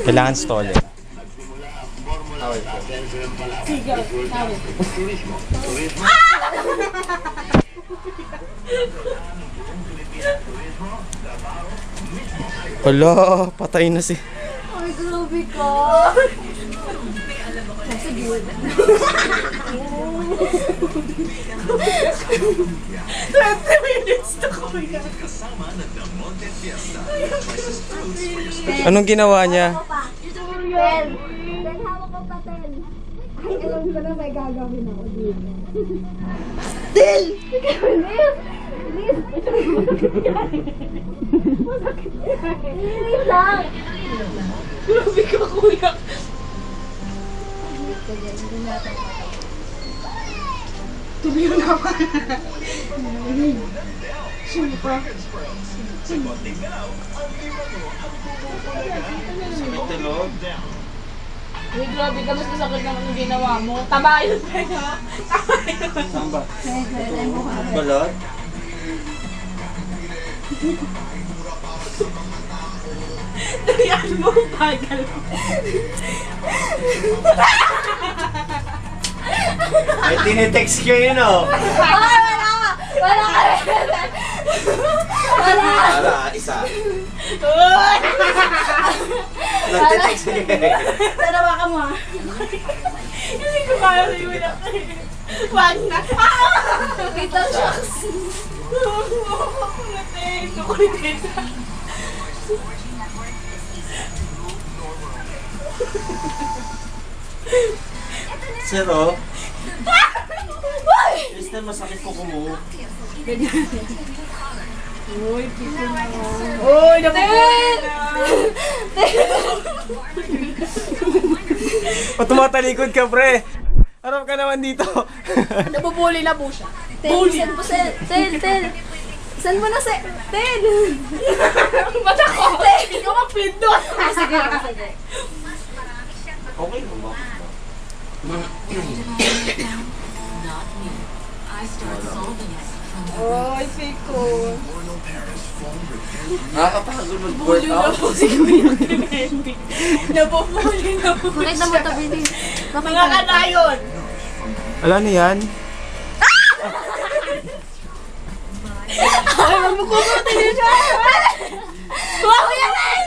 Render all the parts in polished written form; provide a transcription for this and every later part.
Kailangan stall eh. Sige, sabi. Hala, patay na si... Ay, grabe ka. Kasi good. 20 minutes to kuya. Anong ginawa niya? Tel. Tel, hawak ko pa, Tel. Ay, alam ko na may gagawin ako dito. Tel! Release lang! Grabe ka, kuya. Tumiyo naman. Sumpa. Uy, grabe ka. Mas masakit naman yung ginawa mo. Tama yun, Tama. Tama yun. Samba? Balot? Dalian mo, bagal. Ay, tinitext ko yun oh. Wala ka! Wala ka! Wala! Para, isa. Uy! Nagtitext ko yun eh. Tarawa ka mo. Hindi ko kaya na yun ako. Wag na. Kita shocks. Kulitin. Zero. Esther, masakit ko mo. Uy, piso na. Uy, napupulit na. O, tumatalikod ka, pre. Harap ka naman dito. Napupuli na po siya. Bully. Send mo, Tel. Send mo na, Tel. Ba't ako? Hindi ko mapindot. Sige. Okay mo ba? Oy, Pico. Nakakapagod Bully na po si Kuya Clemente. Napupuli na po siya. Bakit na mo tabi din? Mga kanayon. Wala na yan. Ay, magbukubuti niya siya. Wow, yan ay!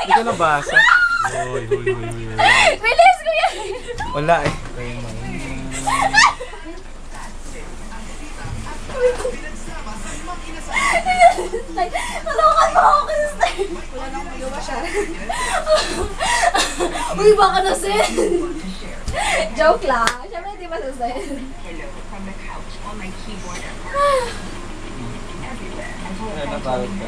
Hindi ko nabasa. Hoy. Bilis ko yan! Wala eh. Nalokan mo ako, Kristen! Wala na akong magawa siya. Uy, baka na sin! Joke lang. Siyempre hindi ba sa sin? Napagod ka.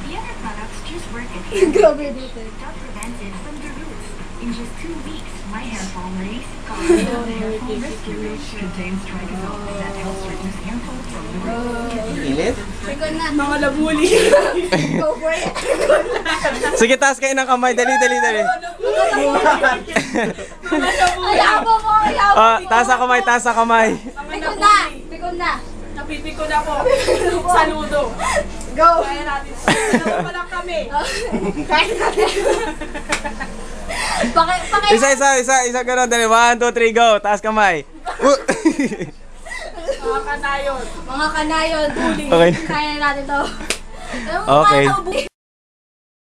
The other products just work at Grabe dito. got prevented from the roots. In just 2 weeks, my hair fall release got rid of the hair fall rescue, which contains trichosol that helps reduce hair fall from the roots. Init? Ikaw na. Mga labuli. Go for it. Sige, taas kayo ng kamay. Dali. Ayabo mo, ayabo. Ah, taas ang kamay. Pikon na. Napipiko na po. Saludo. Go. Kaya natin. Ano pa lang kami. Kaya natin. Paki. Isa ganun. Dali. 1, 2, 3, go. Taas kamay. Mga kanayon. Mga kanayon. Okay. Kaya natin to. Okay.